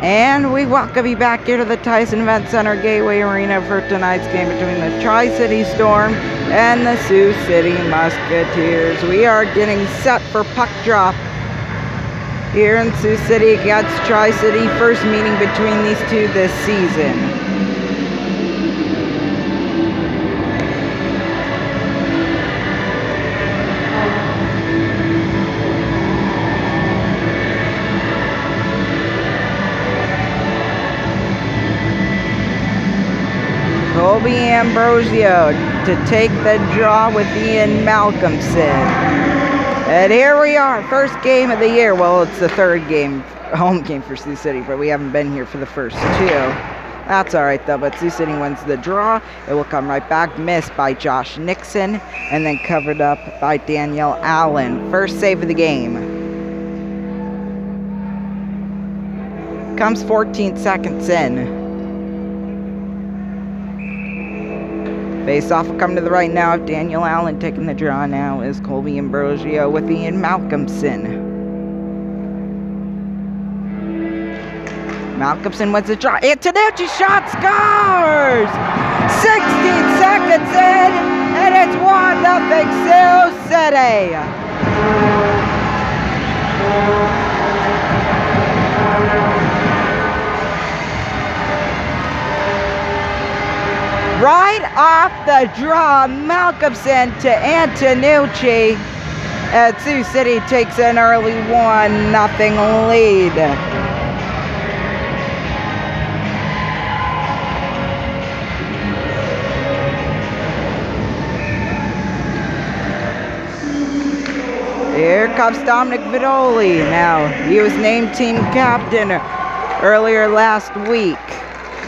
And we welcome you back here to the Tyson Event Center Gateway Arena for tonight's game between the Tri-City Storm and the Sioux City Musketeers. We are getting set for puck drop here in Sioux City against Tri-City. First meeting between these two this season. Colby Ambrosio to take the draw with Ian Malcolmson. And here we are, first game of the year. Well, it's the third game, home game for Sioux City, but we haven't been here for the first two. That's all right, though, but Sioux City wins the draw. It will come right back, missed by Josh Nixon, and then covered up by Danielle Allen. First save of the game. Comes 14 seconds in. Face-off will come to the right now. Danielle Allen taking the draw now is Colby Ambrosio with Ian Malcolmson. Malcolmson wins the draw. Antonucci shot, scores! 16 seconds in, and it's 1-0 Sioux City. Right off the draw, Malcolmson to Antonucci, and Sioux City takes an early 1-0 lead. Here comes Dominic Vidoli now. He was named team captain earlier last week.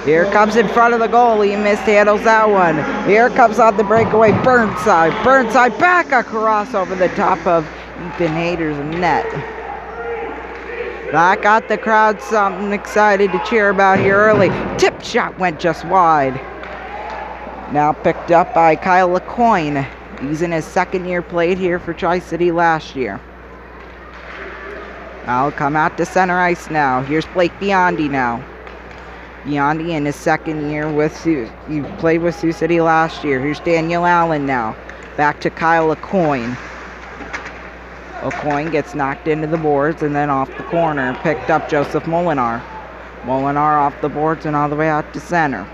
Here comes in front of the goal. He mishandles that one. Here comes on the breakaway Burnside. Burnside back across over the top of Ethan Hayter's net. That got the crowd something excited to cheer about here early. Tip shot went just wide. Now picked up by Kyle LeCoyne. He's in his second year, played here for Tri-City last year. I'll come out to center ice now. Here's Blake Biondi now. Biondi in his second year with he played with Sioux City last year. Here's Danielle Allen now. Back to Kyle LeCoyne. LeCoyne gets knocked into the boards and then off the corner. Picked up Joseph Molinar. Molinar off the boards and all the way out to center.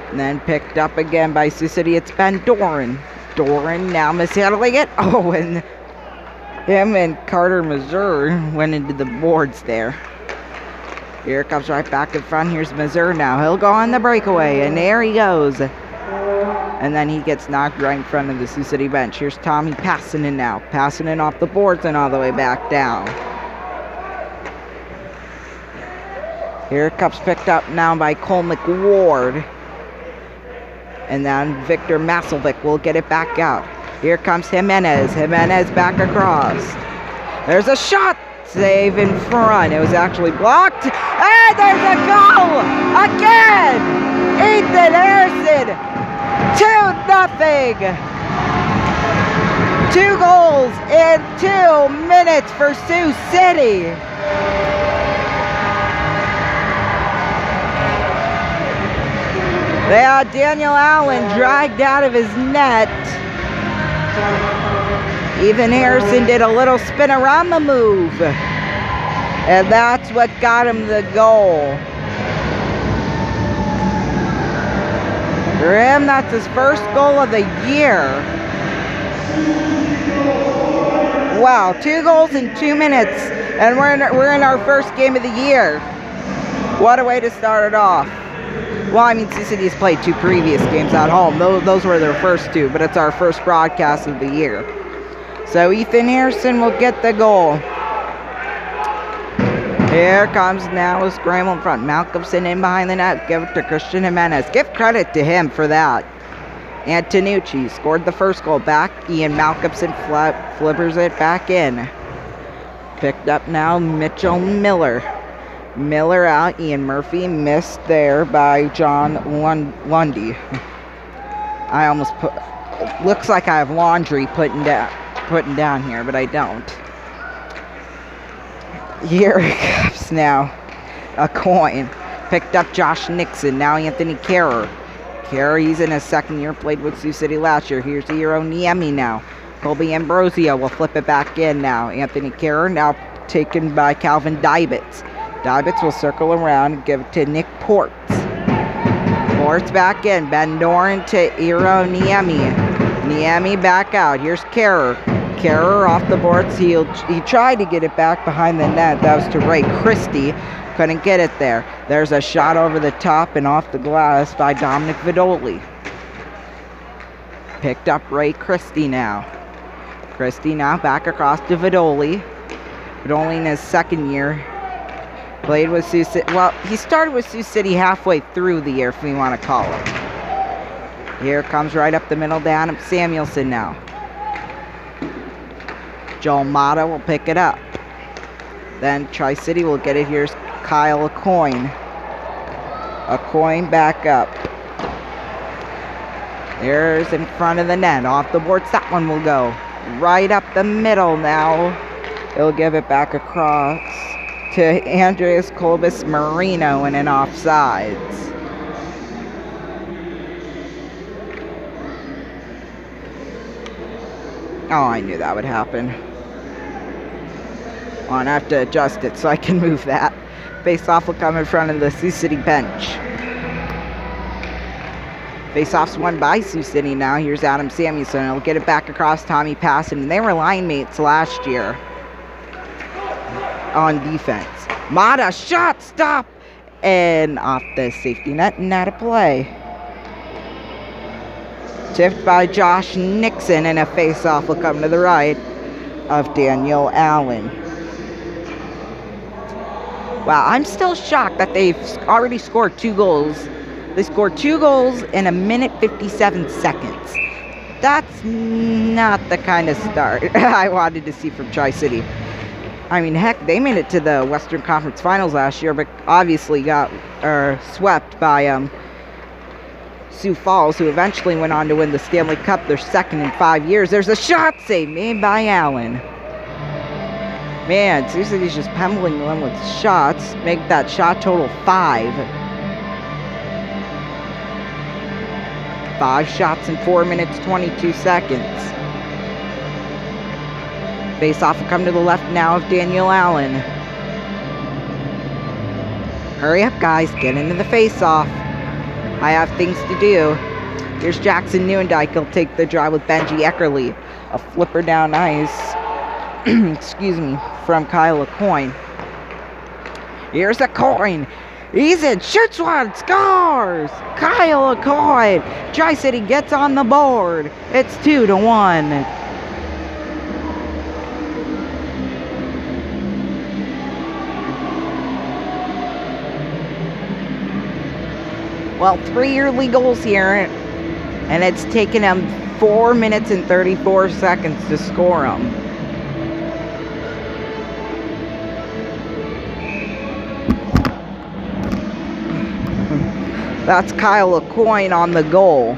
And then picked up again by Sioux City. It's Ben Doran. Doran now mishandling it. Oh, and him and Carter Mazur went into the boards there. Here it comes right back in front. Here's Mazur now. He'll go on the breakaway, and there he goes. And then he gets knocked right in front of the Sioux City bench. Here's Tommy Passanen now. Passanen off the boards and all the way back down. Here it comes picked up now by Cole McWard. And then Victor Maselvic will get it back out. Here comes Jimenez. Jimenez back across. There's a shot. Save in front. It was actually blocked. And there's a goal! Again! Ethan Harrison. 2-0. 2 goals in 2 minutes for Sioux City. They had Danielle Allen dragged out of his net. Ethan Harrison did a little spin around the move. And that's what got him the goal. For him, that's his first goal of the year. Wow, 2 goals in 2 minutes. And we're in our first game of the year. What a way to start it off. Well, I mean, Sioux City has played 2 previous games at home. Those were their first 2, but it's our first broadcast of the year. So Ethan Harrison will get the goal. Here comes now a scramble in front. Malcolmson in behind the net. Give it to Christian Jimenez. Give credit to him for that. Antonucci scored the first goal back. Ian Malcolmson flippers it back in. Picked up now Mitchell Miller. Miller out. Ian Murphy missed there by John Lundy. I almost put... Looks like I have laundry putting down here, but I don't. Here it comes now. A coin. Picked up Josh Nixon. Now Anthony Kerr. Kerr, he's in his second year. Played with Sioux City last year. Here's Hiro Niemi now. Colby Ambrosio will flip it back in now. Anthony Kerr now taken by Calvin Dybitz. Dybitz will circle around and give it to Nick Ports. Ports back in. Ben Doran to Hiro Niemi. Niemi back out. Here's Kerr. Kerr off the boards. He tried to get it back behind the net. That was to Ray Christie. Couldn't get it there. There's a shot over the top and off the glass by Dominic Vidoli. Picked up Ray Christie now. Christie now back across to Vidoli. Vidoli in his second year. Played with Sioux City. Well, he started with Sioux City halfway through the year, if we want to call it. Here comes right up the middle to Adam Samuelson now. Joel Mata will pick it up. Then Tri-City will get it. Here's Kyle Aucoin. Aucoin back up. There's in front of the net. Off the boards, that one will go. Right up the middle now. He'll give it back across to Andreas Colbus Marino in an offsides. Oh, I knew that would happen. Oh, and I have to adjust it so I can move that. Face-off will come in front of the Sioux City bench. Face-off's won by Sioux City now. Here's Adam Samuelson. He'll get it back across Tommy Passon. And they were line mates last year on defense. Mata, shot, stop! And off the safety net and out of play. Tipped by Josh Nixon, and a face-off will come to the right of Daniel Allen. Wow, I'm still shocked that they've already scored 2 goals. They scored 2 goals in a minute 57 seconds. That's not the kind of start I wanted to see from Tri-City. I mean, heck, they made it to the Western Conference Finals last year, but obviously got swept by Sioux Falls, who eventually went on to win the Stanley Cup, their second in 5 years. There's a shot save made by Allen. Man, Sioux City's just pummeling them with shots. Make that shot total 5. 5 shots in 4 minutes, 22 seconds. Face-off will come to the left now of Daniel Allen. Hurry up, guys. Get into the face-off. I have things to do. Here's Jackson Newendike. He'll take the draw with Benji Eckerly. A flipper down ice. Excuse me. From Kyle Aucoin. Here's Aucoin. He's in. Shoots one. Scores. Kyle Aucoin. Tri-City gets on the board. It's 2-1. Well, 3 early goals here, and it's taken him 4 minutes and 34 seconds to score them. That's Kyle Aucoin on the goal.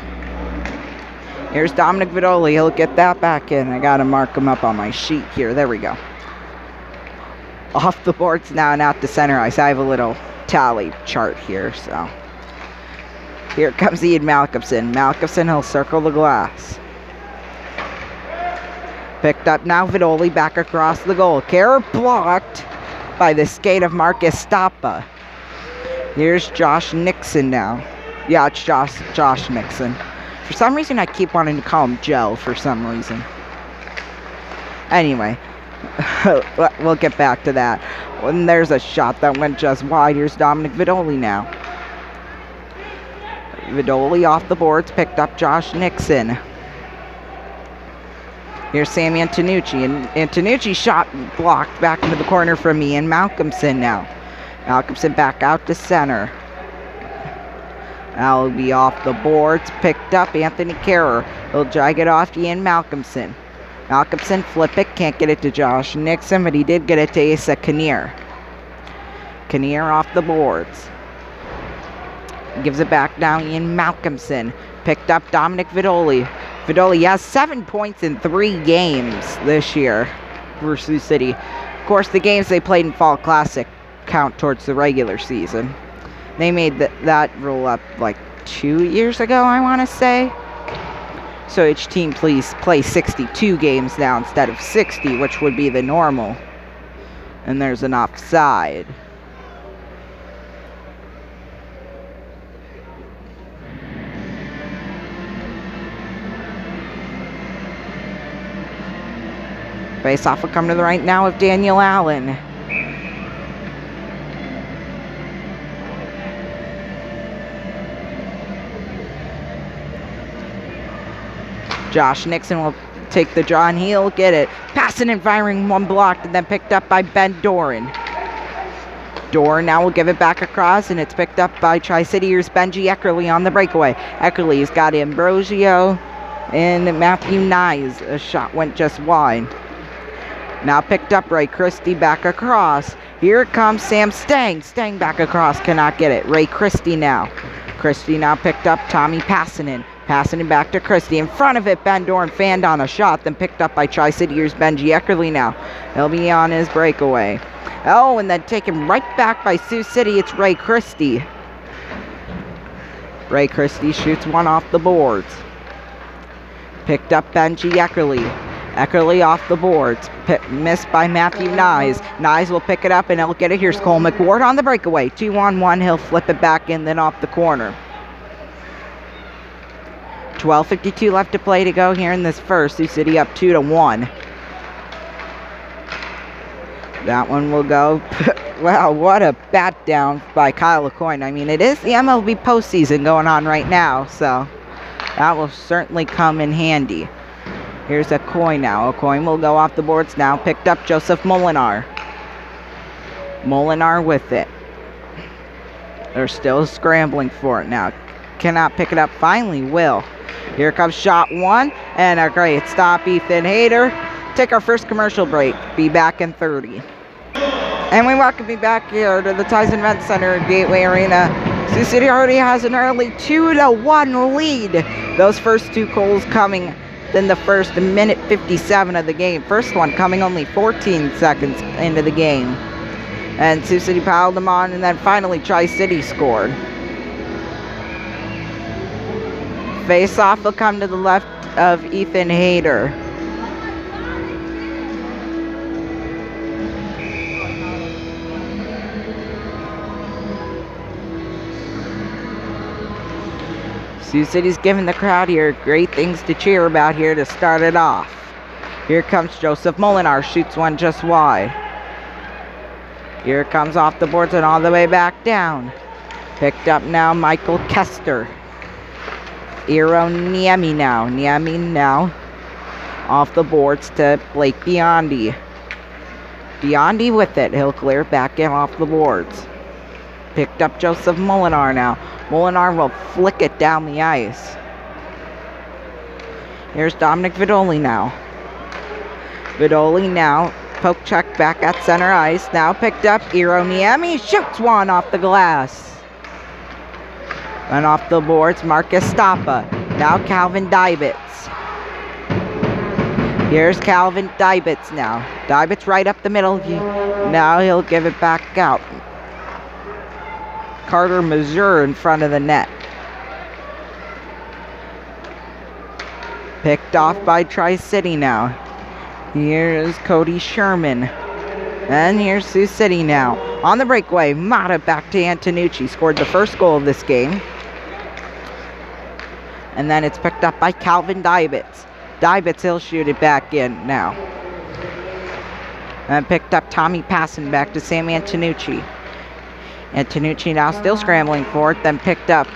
Here's Dominic Vidoli. He'll get that back in. I got to mark him up on my sheet here. There we go. Off the boards now and out to center ice. I have a little tally chart here, so... Here comes Ian Malcolmson. Malcolmson, he'll circle the glass. Picked up now Vidoli back across the goal. Kerr blocked by the skate of Marcus Stappa. Here's Josh Nixon now. Yeah, it's Josh Nixon. For some reason, I keep wanting to call him Joe for some reason. Anyway, we'll get back to that. And there's a shot that went just wide. Here's Dominic Vidoli now. Vidoli off the boards, picked up Josh Nixon. Here's Sam Antonucci, and Antonucci shot blocked back into the corner from Ian Malcolmson now. Malcolmson back out to center. That'll be off the boards, picked up Anthony Kerr. He'll drag it off to Ian Malcolmson. Malcolmson flip it, can't get it to Josh Nixon, but he did get it to Asa Kinnear. Kinnear off the boards. Gives it back now, Ian Malcolmson. Picked up Dominic Vidoli. Vidoli has 7 points in 3 games this year for Sioux City. course, the games they played in Fall Classic count towards the regular season. They made that rule up like 2 years ago, I want to say. So each team please play 62 games now instead of 60, which would be the normal. And there's an offside. Face-off will come to the right now of Daniel Allen. Josh Nixon will take the draw, and he'll get it. Passing and firing, one blocked, and then picked up by Ben Doran. Doran now will give it back across, and it's picked up by Tri-City's Benji Eckerly on the breakaway. Eckerly's got Ambrosio and Matthew Nyes. A shot went just wide. Now picked up Ray Christie back across. Here comes Sam Stang. Stang back across, cannot get it. Ray Christie now. Christie now picked up Tommy Passanen. Passing it back to Christie. In front of it, Ben Doran fanned on a shot, then picked up by Tri-City's Benji Eckerly now. He'll be on his breakaway. Oh, and then taken right back by Sioux City, it's Ray Christie. Ray Christie shoots one off the boards. Picked up Benji Eckerly. Eckerly off the boards. Missed by Matthew Nyes. Nyes will pick it up and he'll get it. Here's Cole McWard on the breakaway. 2-on-1. He'll flip it back in, then off the corner. 12:52 left to play to go here in this first. Sioux City up 2-1. That one will go. Wow, what a bat down by Kyle Aucoin. I mean, it is the MLB postseason going on right now, so that will certainly come in handy. Here's Aucoin now. Aucoin will go off the boards now. Picked up Joseph Molinar. Molinar with it. They're still scrambling for it now. Cannot pick it up. Finally will. Here comes shot one, and a great stop, Ethan Hayter. Take our first commercial break. Be back in 30. And we welcome you back here to the Tyson Event Center at Gateway Arena. Sioux City already has an early 2-1 lead. Those first two goals coming in the first minute 57 of the game. First one coming only 14 seconds into the game. And Sioux City piled them on, and then finally Tri-City scored. Face-off will come to the left of Ethan Hayter. Sioux City's giving the crowd here great things to cheer about here to start it off. Here comes Joseph Molinar, shoots one just wide. Here comes off the boards and all the way back down. Picked up now Michael Kester. Iro Niemi now. Niemi now off the boards to Blake Biondi. Biondi with it. He'll clear back in off the boards. Picked up Joseph Molinar now. Molinar will flick it down the ice. Here's Dominic Vidoli now. Vidoli now. Poke check back at center ice. Now picked up. Iro Niemi shoots one off the glass. And off the boards, Marcus Stappa. Now Calvin Dybitz. Here's Calvin Dybitz now. Dybitz right up the middle. Now he'll give it back out. Carter Mazur in front of the net. Picked off by Tri-City now. Here's Cody Sherman. And here's Sioux City now. On the breakaway, Mata back to Antonucci. Scored the first goal of this game. And then it's picked up by Calvin Dybitz. Dybitz, he'll shoot it back in now. And picked up Tommy Passan back to Sam Antonucci. Antonucci now still scrambling for it. Then picked up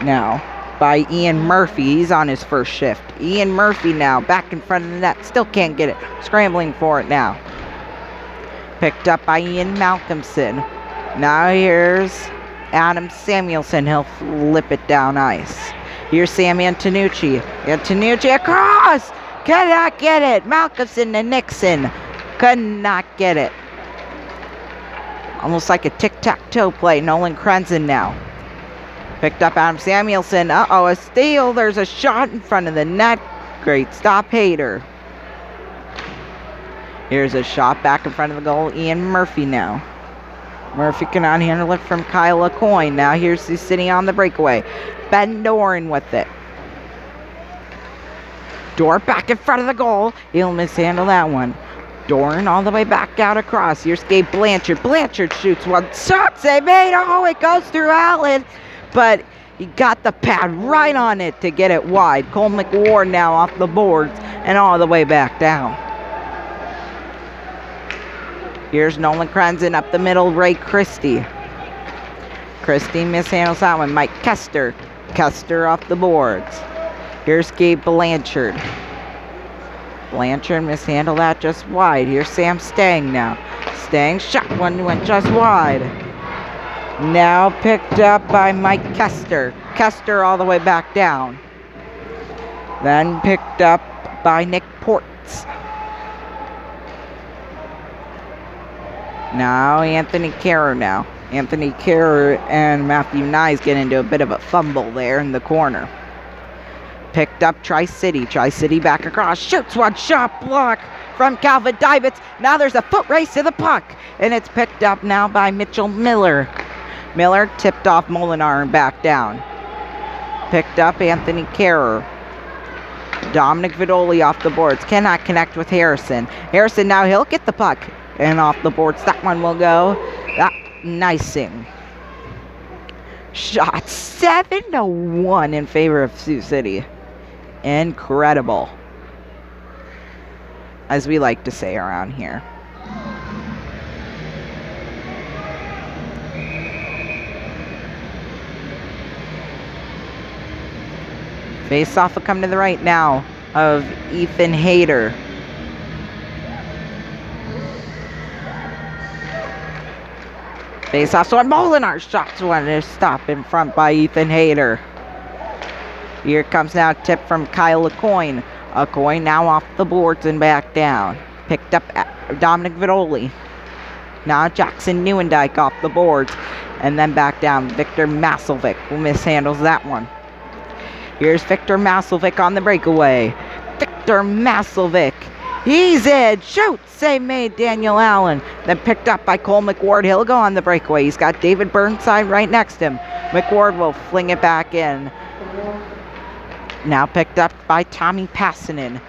now by Ian Murphy. He's on his first shift. Ian Murphy now back in front of the net. Still can't get it. Scrambling for it now. Picked up by Ian Malcolmson. Now here's Adam Samuelson. He'll flip it down ice. Here's Sam Antonucci. Antonucci across! Cannot get it. Malcolmson to Nixon. Could not get it. Almost like a tic-tac-toe play. Nolan Krenzen now. Picked up Adam Samuelson. Uh-oh, a steal. There's a shot in front of the net. Great stop, Hayter. Here's a shot back in front of the goal. Ian Murphy now. Murphy cannot handle it from Kyle LaCoin. Now here's Sioux City on the breakaway. Ben Doran with it. Dorr back in front of the goal. He'll mishandle that one. Doran all the way back out across. Here's Gabe Blanchard. Blanchard shoots one. Shot save made. Oh, it goes through Allen. But he got the pad right on it to get it wide. Cole McWard now off the boards and all the way back down. Here's Nolan Crenson up the middle. Ray Christie. Christie mishandles that one. Mike Kester. Kester off the boards. Here's Gabe Blanchard. Blanchard mishandled that just wide. Here's Sam Stang now. Stang shot one, went just wide. Now picked up by Mike Kester. Kester all the way back down. Then picked up by Nick Ports. Now Anthony Kerr now. Anthony Kerr and Matthew Nyes get into a bit of a fumble there in the corner. Picked up Tri-City. Tri-City back across. Shoots one. Shot block from Calvin Divitz. Now there's a foot race to the puck. And it's picked up now by Mitchell Miller. Miller tipped off Molinar and back down. Picked up Anthony Kerr. Dominic Vidoli off the boards. Cannot connect with Harrison. Harrison now he'll get the puck. And off the boards. That one will go. Nicing. Shot 7-1 in favor of Sioux City. Incredible, as we like to say around here. Face-off will come to the right now of Ethan Hayter. Face-off, so Molinar shots one to stop in front by Ethan Hayter. Here comes now tip from Kyle LaCoin. LaCoin now off the boards and back down. Picked up Dominic Vidoli. Now Jackson Neuendijk off the boards and then back down. Victor Maselvic mishandles that one. Here's Victor Maselvic on the breakaway. Victor Maselvic. He's in. Shoot. Save made Daniel Allen. Then picked up by Cole McWard. He'll go on the breakaway. He's got David Burnside right next to him. McWard will fling it back in. Now picked up by Tommy Passanen.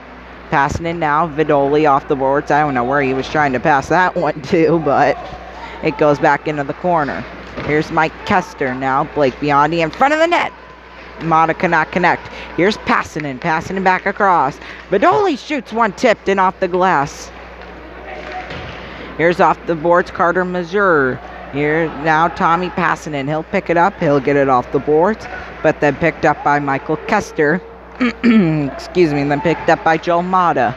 Passanen now. Vidoli off the boards. I don't know where he was trying to pass that one to, but it goes back into the corner. Here's Mike Kester now. Blake Biondi in front of the net. Mata cannot connect. Here's Passanen. Passanen back across. Vidoli shoots one tipped and off the glass. Here's off the boards Carter Mazur. Here now Tommy Passanen. He'll pick it up. He'll get it off the boards. But then picked up by Michael Kester. Excuse me. And then picked up by Joel Mata.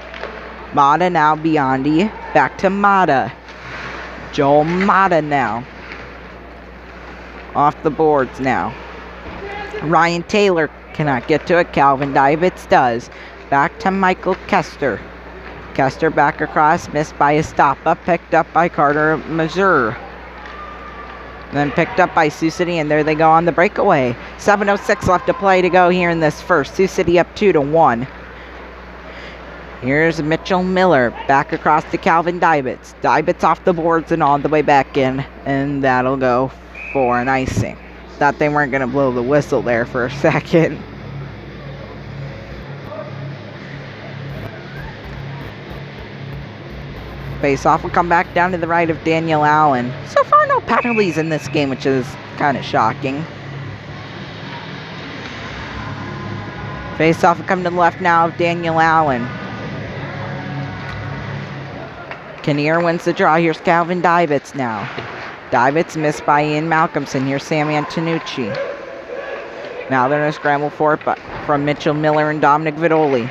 Mata now Biondi. Back to Mata. Joel Mata now. Off the boards now. Ryan Taylor cannot get to it. Calvin Divitz does. Back to Michael Kester. Kester back across. Missed by Estapa. Picked up by Carter Mazur. Then picked up by Sioux City, and there they go on the breakaway. 7:06 left to play to go here in this first. Sioux City up 2-1. Here's Mitchell Miller back across to Calvin Divitz. Divitz off the boards and all the way back in, and that'll go for an icing. Thought they weren't going to blow the whistle there for a second. Face-off will come back down to the right of Daniel Allen. So far, no penalties in this game, which is kind of shocking. Face-off will come to the left now of Daniel Allen. Kinnear wins the draw. Here's Calvin Divitz now. Divitz missed by Ian Malcolmson. Here's Sam Antonucci. Now they're going to scramble for it but from Mitchell Miller and Dominic Vidoli.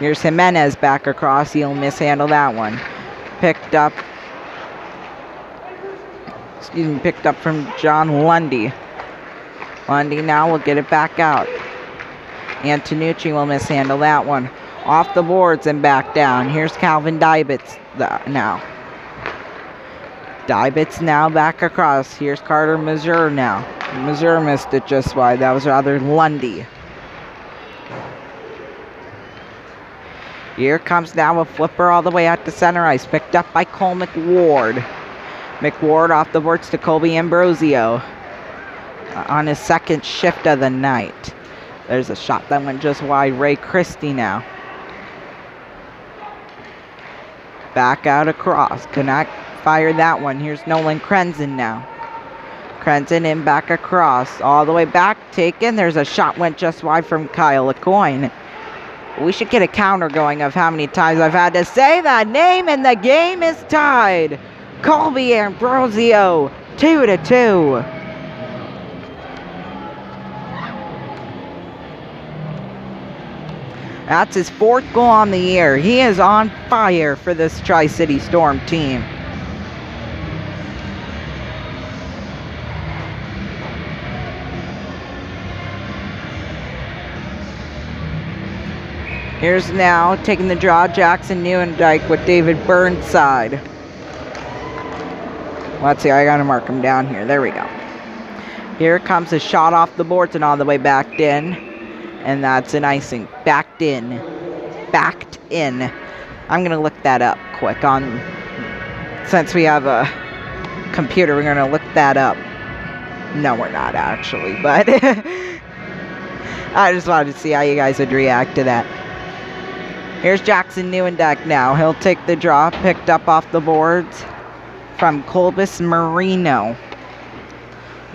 Here's Jimenez back across. He'll mishandle that one. Picked up from John Lundy. Lundy now will get it back out. Antonucci will mishandle that one. Off the boards and back down. Here's Calvin Divitz now. Divitz now back across. Here's Carter Mazur now. Mazur missed it just wide. That was rather Lundy. Here comes now a flipper all the way out to center ice, picked up by Cole McWard. McWard off the boards to Colby Ambrosio on his second shift of the night. There's a shot that went just wide. Ray Christie now. Back out across. Cannot fire that one. Here's Nolan Krenzen now. Krenzen in back across. All the way back. Taken. There's a shot went just wide from Kyle LeCoin. We should get a counter going of how many times I've had to say that name, and the game is tied. Colby Ambrosio, 2-2. That's his 4th goal on the year. He is on fire for this Tri-City Storm team. Here's now taking the draw, Jackson Neuendijk with David Burnside. Let's see, I gotta mark him down here. There we go. Here comes a shot off the boards and all the way backed in. And that's an icing. Backed in. Backed in. I'm gonna look that up quick on, since we have a computer, we're gonna look that up. No, we're not actually, but I just wanted to see how you guys would react to that. Here's Jackson Neuendijk now. He'll take the draw, picked up off the boards from Colbus Marino.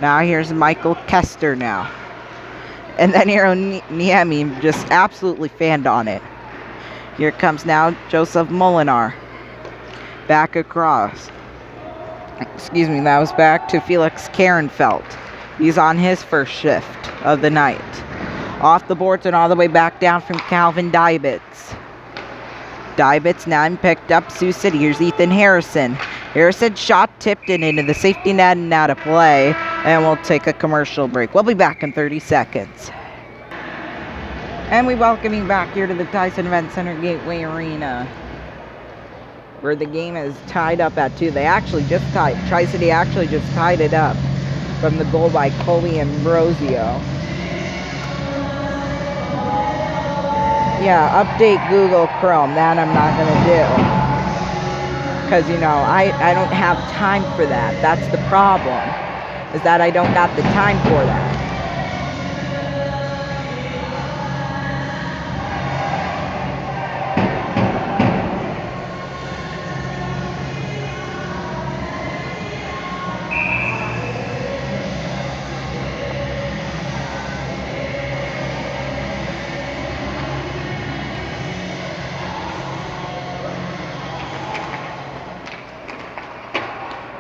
Now here's Michael Kester now. And then Hiro Niemi just absolutely fanned on it. Here comes now Joseph Molinar. Back across. Excuse me, that was back to Felix Karenfeld. He's on his first shift of the night. Off the boards and all the way back down from Calvin Dybitz. Dybitz now picked up Sioux City. Here's Ethan Harrison. Harrison shot tipped it into the safety net and out of play. And we'll take a commercial break. We'll be back in 30 seconds. And we welcome you back here to the Tyson Event Center Gateway Arena, where the game is tied up at 2. They actually just tied. Tri-City actually just tied it up from the goal by Colby Ambrosio. Yeah, update Google Chrome. That I'm not going to do. Because, you know, I don't have time for that. That's the problem. Is that I don't got the time for that.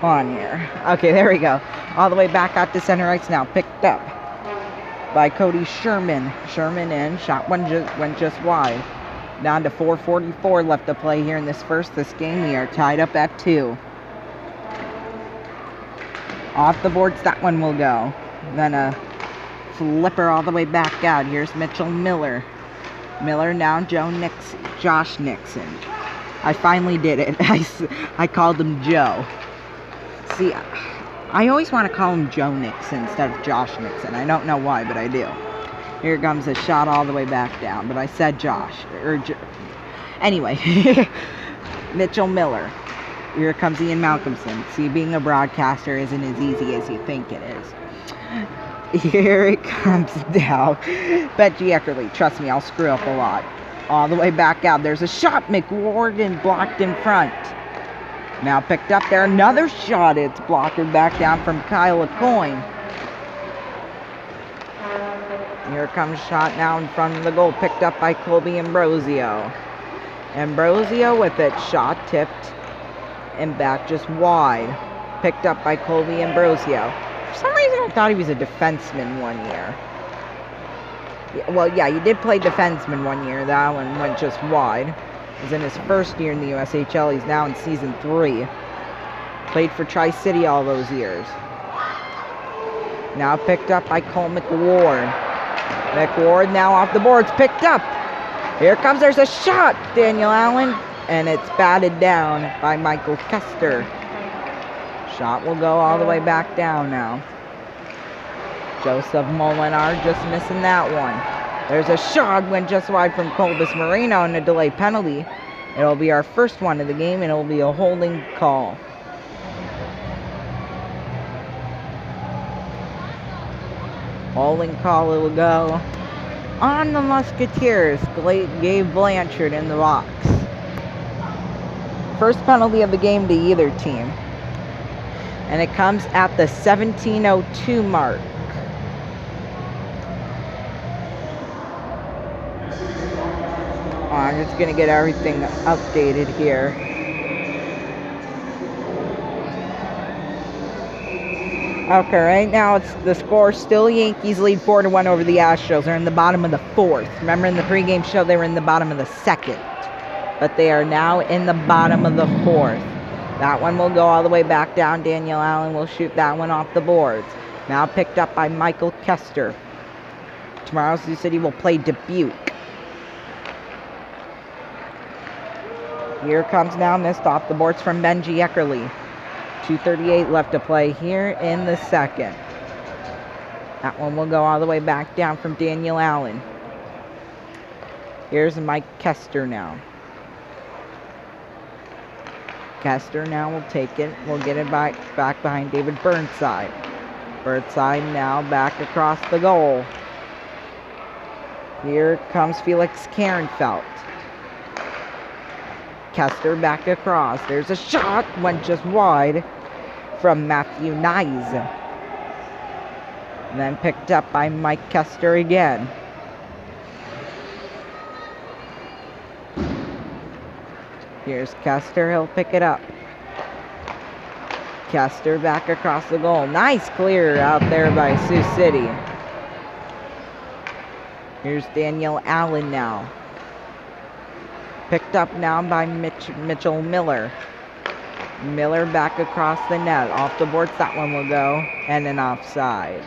On here. Okay, there we go. All the way back out to center ice now. Picked up by Cody Sherman. Sherman in. Shot went just wide. Down to 4:44 left to play here in this game. We are tied up at 2. Off the boards, that one will go. Then a flipper all the way back out. Here's Mitchell Miller. Miller now Josh Nixon. I finally did it. I called him Joe. See, I always want to call him Joe Nixon instead of Josh Nixon. I don't know why, but I do. Here comes a shot all the way back down, but I said Josh. Anyway, Mitchell Miller. Here comes Ian Malcolmson. See, being a broadcaster isn't as easy as you think it is. Here it comes now. Benji Eckerly. Trust me, I'll screw up a lot. All the way back out. There's a shot. McWarden blocked in front. Now picked up there. Another shot. It's blocked back down from Kyle LeCoin. Here comes a shot now in front of the goal. Picked up by Colby Ambrosio. Ambrosio with it. Shot tipped and back just wide. Picked up by Colby Ambrosio. For some reason I thought he was a defenseman one year. Well, yeah, he did play defenseman one year. That one went just wide. He's in his first year in the USHL. He's now in season 3. Played for Tri-City all those years. Now picked up by Cole McWard. McWard now off the boards. Picked up. Here comes, there's a shot, Daniel Allen. And it's batted down by Michael Kester. Shot will go all the way back down now. Joseph Molinar just missing that one. There's a shot, went just wide from Colbus Moreno and a delay penalty. It'll be our first one of the game, and it'll be a holding call. Holding call, it will go on the Musketeers. Gabe Blanchard in the box. First penalty of the game to either team. And it comes at the 17:02 mark. I'm just going to get everything updated here. Okay, right now it's the score still Yankees lead 4-1 over the Astros. They're in the bottom of the fourth. Remember in the pregame show they were in the bottom of the second. But they are now in the bottom of the fourth. That one will go all the way back down. Daniel Allen will shoot that one off the boards. Now picked up by Michael Kester. Tomorrow Sioux City will play Dubuque. Here comes now missed off the boards from Benji Eckerly. 2:38 left to play here in the second. That one will go all the way back down from Daniel Allen. Here's Mike Kester now. Kester now will take it. We'll get it back behind David Burnside. Burnside now back across the goal. Here comes Felix Karenfeld. Kester back across. There's a shot. Went just wide from Matthew Nyes. And then picked up by Mike Kester again. Here's Kester. He'll pick it up. Kester back across the goal. Nice clear out there by Sioux City. Here's Daniel Allen now. Picked up now by Mitchell Miller. Miller back across the net. Off the boards, that one will go. And an offsides.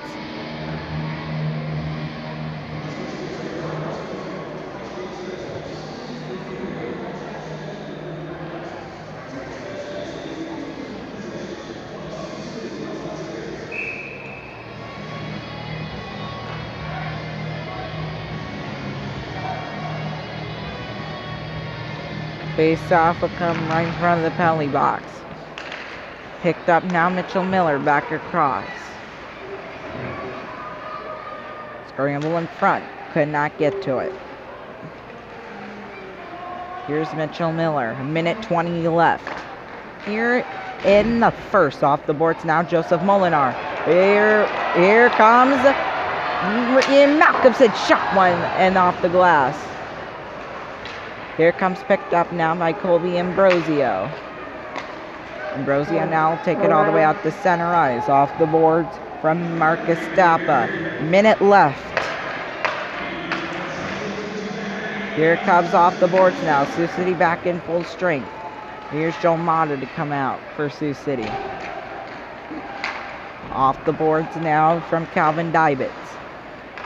Face off will come right in front of the penalty box. Picked up now Mitchell Miller back across. Scramble in front. Could not get to it. Here's Mitchell Miller. 1:20 left. Here in the first. Off the boards now Joseph Molinar. Here comes Ian Malcolmson. Shot one and off the glass. Here comes picked up now by Colby Ambrosio. Ambrosio now will take it all the way out to center ice. Off the boards from Marcus Stappa. Minute left. Here it comes off the boards now. Sioux City back in full strength. Here's Joe Mata to come out for Sioux City. Off the boards now from Calvin Divitz.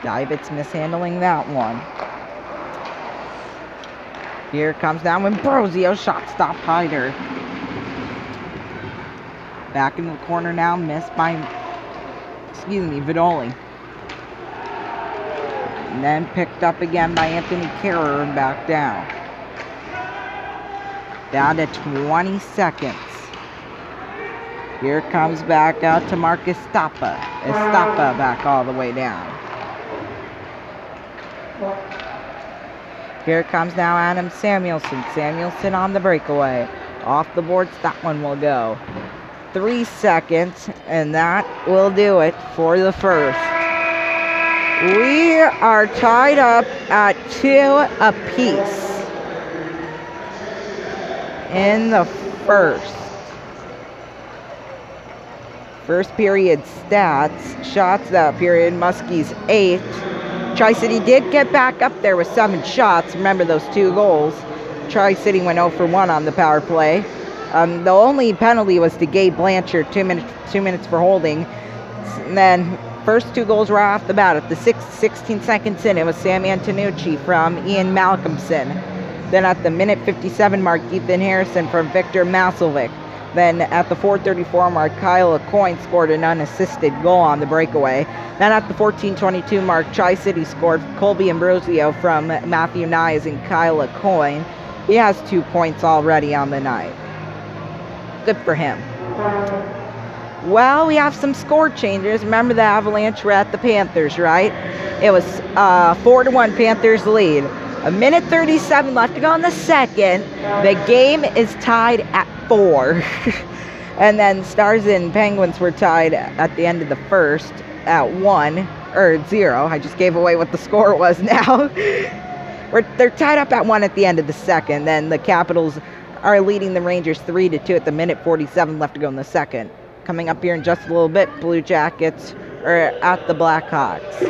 Divitz mishandling that one. Here comes down Ambrosio, shot stop Hyder. Back in the corner now, missed by, Vidoli. And then picked up again by Anthony Carrer and back down. Down to 20 seconds. Here comes back out to Marcus Stappa. Stappa back all the way down. Here comes now Adam Samuelson. Samuelson on the breakaway. Off the boards, that one will go. 3 seconds, and that will do it for the first. We are tied up at 2 apiece in the first. First period stats. Shots that period, Muskies 8. Tri-City did get back up there with 7 shots. Remember those 2 goals. Tri-City went 0 for 1 on the power play. The only penalty was to Gabe Blanchard, 2 minutes for holding. And then first 2 goals were off the bat. At the 16 seconds in, it was Sam Antonucci from Ian Malcolmson. Then at the minute 57 mark, Ethan Harrison from Victor Maselvic. Then at the 4:34 mark, Kyle LaCoin scored an unassisted goal on the breakaway. Then at the 14:22 mark, Tri-City scored Colby Ambrosio from Matthew Nyes and Kyle LaCoin. He has 2 points already on the night. Good for him. Well, we have some score changes. Remember the Avalanche were at the Panthers, right? It was 4-1 Panthers lead. A minute 37 left to go in the second. The game is tied at 4. And then Stars and Penguins were tied at the end of the first at 0. I just gave away what the score was now. They're tied up at 1 at the end of the second. Then the Capitals are leading the Rangers 3-2 at the minute 47 left to go in the second. Coming up here in just a little bit, Blue Jackets are at the Blackhawks.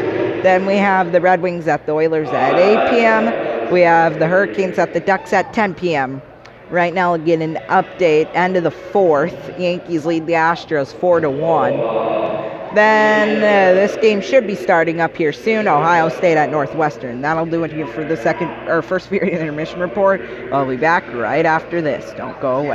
Then we have the Red Wings at the Oilers at 8 p.m. We have the Hurricanes at the Ducks at 10 p.m. Right now, we'll get an update. End of the fourth, Yankees lead the Astros 4-1. Then this game should be starting up here soon. Ohio State at Northwestern. That'll do it here for the first period intermission report. I'll be back right after this. Don't go away.